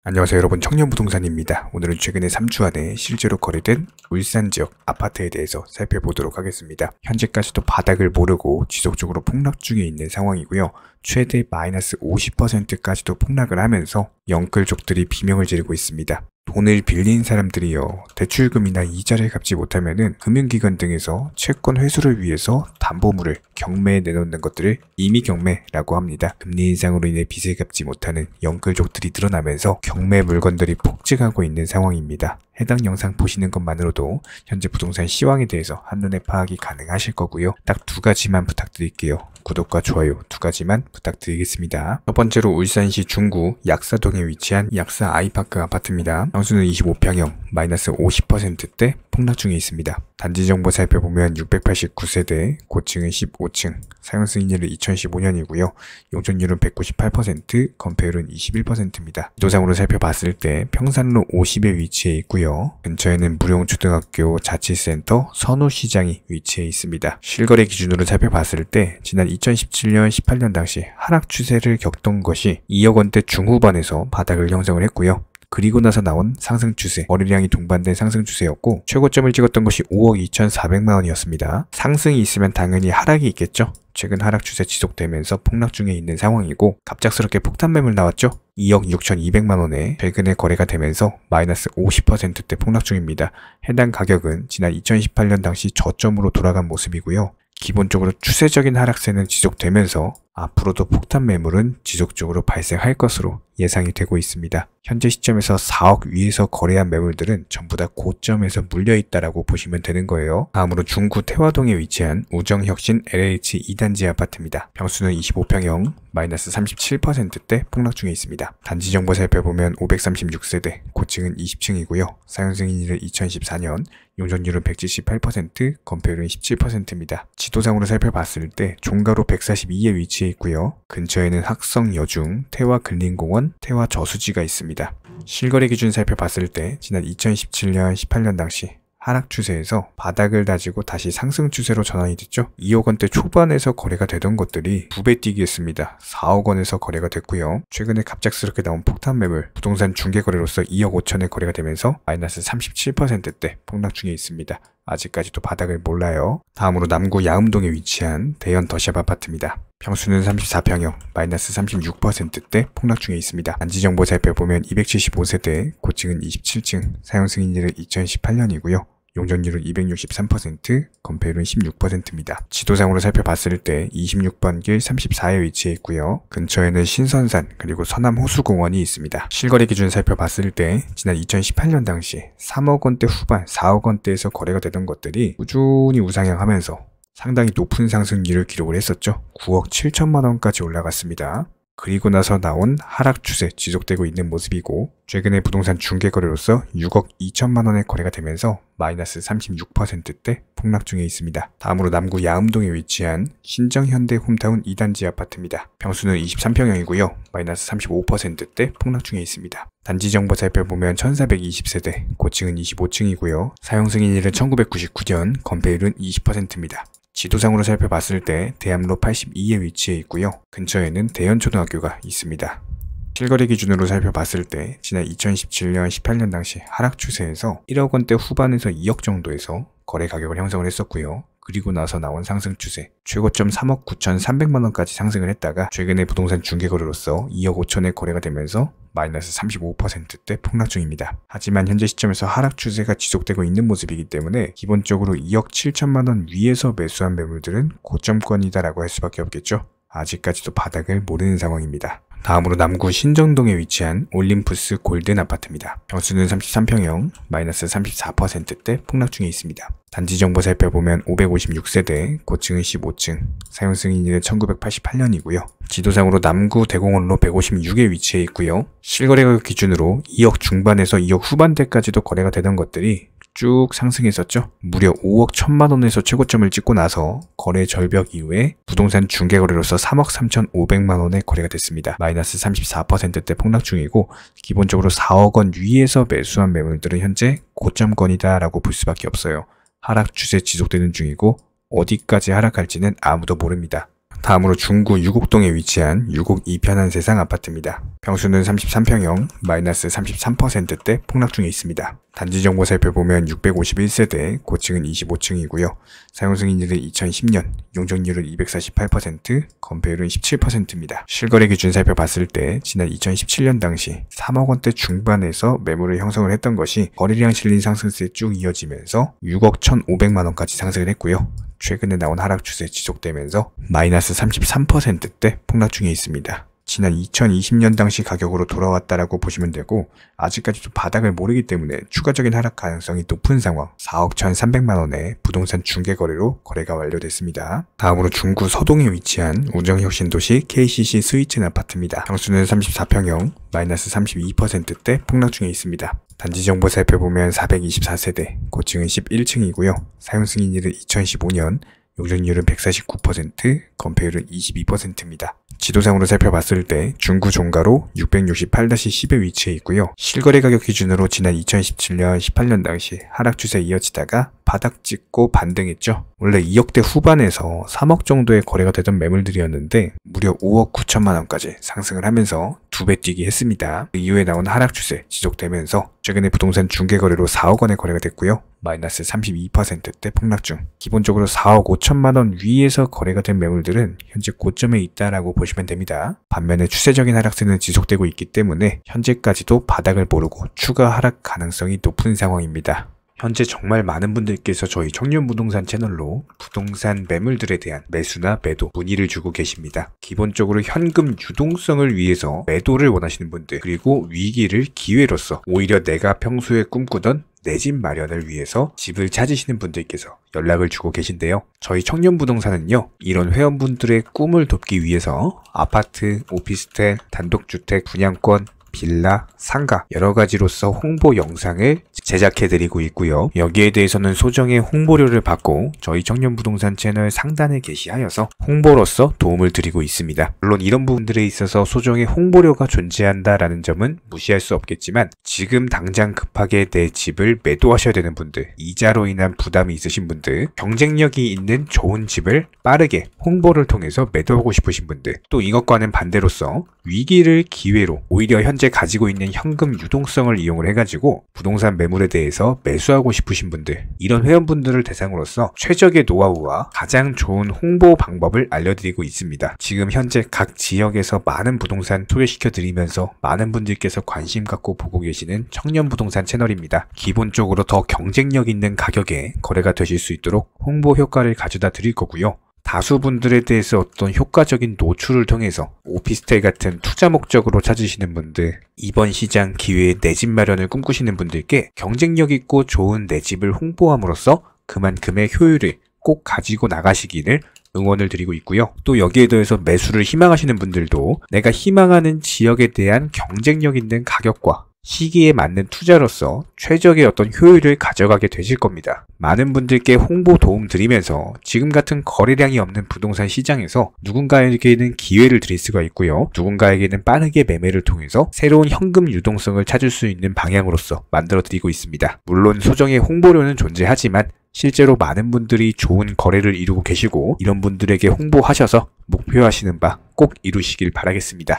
안녕하세요 여러분, 청년부동산입니다. 오늘은 최근에 3주 안에 실제로 거래된 울산 지역 아파트에 대해서 살펴보도록 하겠습니다. 현재까지도 바닥을 모르고 지속적으로 폭락 중에 있는 상황이고요. 최대 마이너스 50%까지도 폭락을 하면서 영끌족들이 비명을 지르고 있습니다. 돈을 빌린 사람들이요, 대출금이나 이자를 갚지 못하면은 금융기관 등에서 채권 회수를 위해서 담보물을 경매에 내놓는 것들을 임의경매라고 합니다. 금리 인상으로 인해 빚을 갚지 못하는 영끌족들이 늘어나면서 경매 물건들이 폭증하고 있는 상황입니다. 해당 영상 보시는 것만으로도 현재 부동산 시황에 대해서 한눈에 파악이 가능하실 거고요. 딱 두 가지만 부탁드릴게요. 구독과 좋아요 두 가지만 부탁드리겠습니다. 첫 번째로 울산시 중구 약사동에 위치한 약사 아이파크 아파트입니다. 평수는 25평형, 마이너스 50%대 폭락 중에 있습니다. 단지 정보 살펴보면 689세대, 고층은 15층, 사용 승인일은 2015년이고요. 용적률은 198%, 건폐율은 21%입니다. 지도상으로 살펴봤을 때 평산로 50에 위치해 있고요. 근처에는 무룡초등학교, 자치센터, 선우시장이 위치해 있습니다. 실거래 기준으로 살펴봤을 때 지난 2017년, 18년 당시 하락 추세를 겪던 것이 2억 원대 중후반에서 바닥을 형성을 했고요. 그리고 나서 나온 상승 추세, 거래량이 동반된 상승 추세였고 최고점을 찍었던 것이 5억 2,400만 원이었습니다. 상승이 있으면 당연히 하락이 있겠죠. 최근 하락 추세 지속되면서 폭락 중에 있는 상황이고 갑작스럽게 폭탄 매물 나왔죠. 2억 6,200만 원에 최근에 거래가 되면서 마이너스 50%대 폭락 중입니다. 해당 가격은 지난 2018년 당시 저점으로 돌아간 모습이고요. 기본적으로 추세적인 하락세는 지속되면서 앞으로도 폭탄 매물은 지속적으로 발생할 것으로 예상이 되고 있습니다. 현재 시점에서 4억 위에서 거래한 매물들은 전부 다 고점에서 물려있다라고 보시면 되는 거예요. 다음으로 중구 태화동에 위치한 우정혁신 LH 2단지 아파트입니다. 평수는 25평형, 마이너스 37%대 폭락 중에 있습니다. 단지 정보 살펴보면 536세대, 고층은 20층이고요. 사용 승인일은 2014년, 용적률은 178%, 건폐율은 17%입니다. 지도상으로 살펴봤을 때 종가로 142에 위치해 있고요. 근처에는 학성여중, 태화근린공원, 태화저수지가 있습니다. 실거래 기준 살펴봤을 때 지난 2017년, 18년 당시 하락 추세에서 바닥을 다지고 다시 상승 추세로 전환이 됐죠. 2억 원대 초반에서 거래가 되던 것들이 2배 뛰기 했습니다. 4억 원에서 거래가 됐고요. 최근에 갑작스럽게 나온 폭탄 매물, 부동산 중개거래로서 2억 5천에 거래가 되면서 마이너스 37%대 폭락 중에 있습니다. 아직까지도 바닥을 몰라요. 다음으로 남구 야음동에 위치한 대연 더샵 아파트입니다. 평수는 34평형, 마이너스 36%대 폭락 중에 있습니다. 단지 정보 살펴보면 275세대, 고층은 27층, 사용 승인일은 2018년이고요. 용적률은 263%, 건폐율은 16%입니다. 지도상으로 살펴봤을 때 26번 길 34에 위치해 있고요. 근처에는 신선산 그리고 서남호수공원이 있습니다. 실거래 기준 살펴봤을 때 지난 2018년 당시 3억 원대 후반, 4억 원대에서 거래가 되던 것들이 꾸준히 우상향하면서 상당히 높은 상승률을 기록을 했었죠. 9억 7천만 원까지 올라갔습니다. 그리고 나서 나온 하락 추세 지속되고 있는 모습이고 최근에 부동산 중개거래로서 6억 2천만 원의 거래가 되면서 마이너스 36%대 폭락 중에 있습니다. 다음으로 남구 야음동에 위치한 신정현대 홈타운 2단지 아파트입니다. 평수는 23평형이고요. 마이너스 35%대 폭락 중에 있습니다. 단지 정보 살펴보면 1420세대, 고층은 25층이고요. 사용 승인일은 1999년, 건폐율은 20%입니다. 지도상으로 살펴봤을 때 대암로 82에 위치해 있고요. 근처에는 대연초등학교가 있습니다. 실거래 기준으로 살펴봤을 때 지난 2017년, 18년 당시 하락 추세에서 1억 원대 후반에서 2억 정도에서 거래 가격을 형성을 했었고요. 그리고 나서 나온 상승 추세, 최고점 3억 9,300만 원까지 상승을 했다가 최근에 부동산 중개거래로서 2억 5천에 거래가 되면서 마이너스 35%대 폭락 중입니다. 하지만 현재 시점에서 하락 추세가 지속되고 있는 모습이기 때문에 기본적으로 2억 7천만 원 위에서 매수한 매물들은 고점권이다라고 할 수밖에 없겠죠. 아직까지도 바닥을 모르는 상황입니다. 다음으로 남구 신정동에 위치한 올림푸스 골든 아파트입니다. 평수는 33평형, 마이너스 34%대 폭락 중에 있습니다. 단지 정보 살펴보면 556세대, 고층은 15층, 사용 승인일은 1988년이고요. 지도상으로 남구 대공원로 156에 위치해 있고요. 실거래 가격 기준으로 2억 중반에서 2억 후반대까지도 거래가 되던 것들이 쭉 상승했었죠. 무려 5억 1천만 원에서 최고점을 찍고 나서 거래 절벽 이후에 부동산 중개거래로서 3억 3,500만 원에 거래가 됐습니다. 마이너스 34%대 폭락 중이고 기본적으로 4억 원 위에서 매수한 매물들은 현재 고점권이다 라고 볼 수밖에 없어요. 하락 추세 지속되는 중이고 어디까지 하락할지는 아무도 모릅니다. 다음으로 중구 유곡동에 위치한 유곡 2편한 세상 아파트입니다. 평수는 33평형, 마이너스 33%대 폭락 중에 있습니다. 단지 정보 살펴보면 651세대, 고층은 25층이고요. 사용 승인일은 2010년, 용적률은 248%, 건폐율은 17%입니다. 실거래 기준 살펴봤을 때 지난 2017년 당시 3억 원대 중반에서 매물을 형성을 했던 것이 거래량 실린 상승세에 쭉 이어지면서 6억 1,500만 원까지 상승을 했고요. 최근에 나온 하락 추세 지속되면서 마이너스 33%대 폭락 중에 있습니다. 지난 2020년 당시 가격으로 돌아왔다라고 보시면 되고 아직까지도 바닥을 모르기 때문에 추가적인 하락 가능성이 높은 상황. 4억 1,300만 원의 부동산 중개 거래로 거래가 완료됐습니다. 다음으로 중구 서동에 위치한 우정혁신도시 KCC 스위튼 아파트입니다. 평수는 34평형, 마이너스 32%대 폭락 중에 있습니다. 단지 정보 살펴보면 424세대, 고층은 11층이고요. 사용 승인일은 2015년, 용적률은 149%, 건폐율은 22%입니다. 지도상으로 살펴봤을 때 중구 종가로 668-10에 위치해 있고요. 실거래 가격 기준으로 지난 2017년, 18년 당시 하락 추세에 이어지다가 바닥 찍고 반등했죠. 원래 2억대 후반에서 3억 정도의 거래가 되던 매물들이었는데 무려 5억 9천만 원까지 상승을 하면서 2배 뛰기 했습니다. 그 이후에 나온 하락 추세 지속되면서 최근에 부동산 중개 거래로 4억 원의 거래가 됐고요. 마이너스 32%대 폭락 중. 기본적으로 4억 5천만 원 위에서 거래가 된 매물들은 현재 고점에 있다라고 보시면 됩니다. 반면에 추세적인 하락세는 지속되고 있기 때문에 현재까지도 바닥을 모르고 추가 하락 가능성이 높은 상황입니다. 현재 정말 많은 분들께서 저희 청년부동산 채널로 부동산 매물들에 대한 매수나 매도 문의를 주고 계십니다. 기본적으로 현금 유동성을 위해서 매도를 원하시는 분들, 그리고 위기를 기회로서 오히려 내가 평소에 꿈꾸던 내 집 마련을 위해서 집을 찾으시는 분들께서 연락을 주고 계신데요. 저희 청년부동산은요, 이런 회원분들의 꿈을 돕기 위해서 아파트, 오피스텔, 단독주택, 분양권, 빌라, 상가 여러 가지로서 홍보 영상을 제작해드리고 있고요. 여기에 대해서는 소정의 홍보료를 받고 저희 청년부동산 채널 상단에 게시하여서 홍보로서 도움을 드리고 있습니다. 물론 이런 부분들에 있어서 소정의 홍보료가 존재한다라는 점은 무시할 수 없겠지만 지금 당장 급하게 내 집을 매도하셔야 되는 분들, 이자로 인한 부담이 있으신 분들, 경쟁력이 있는 좋은 집을 빠르게 홍보를 통해서 매도하고 싶으신 분들, 또 이것과는 반대로서 위기를 기회로 오히려 현재 가지고 있는 현금 유동성을 이용을 해가지고 부동산 매물에 대해서 매수하고 싶으신 분들, 이런 회원분들을 대상으로서 최적의 노하우와 가장 좋은 홍보 방법을 알려드리고 있습니다. 지금 현재 각 지역에서 많은 부동산 소개시켜드리면서 많은 분들께서 관심 갖고 보고 계시는 청년부동산 채널입니다. 기본적으로 더 경쟁력 있는 가격에 거래가 되실 수 있도록 홍보 효과를 가져다 드릴 거고요. 다수 분들에 대해서 어떤 효과적인 노출을 통해서 오피스텔 같은 투자 목적으로 찾으시는 분들, 이번 시장 기회에 내 집 마련을 꿈꾸시는 분들께 경쟁력 있고 좋은 내 집을 홍보함으로써 그만큼의 효율을 꼭 가지고 나가시기를 응원을 드리고 있고요. 또 여기에 더해서 매수를 희망하시는 분들도 내가 희망하는 지역에 대한 경쟁력 있는 가격과 시기에 맞는 투자로서 최적의 어떤 효율을 가져가게 되실 겁니다. 많은 분들께 홍보 도움 드리면서 지금 같은 거래량이 없는 부동산 시장에서 누군가에게는 기회를 드릴 수가 있고요. 누군가에게는 빠르게 매매를 통해서 새로운 현금 유동성을 찾을 수 있는 방향으로서 만들어 드리고 있습니다. 물론 소정의 홍보료는 존재하지만 실제로 많은 분들이 좋은 거래를 이루고 계시고 이런 분들에게 홍보하셔서 목표하시는 바 꼭 이루시길 바라겠습니다.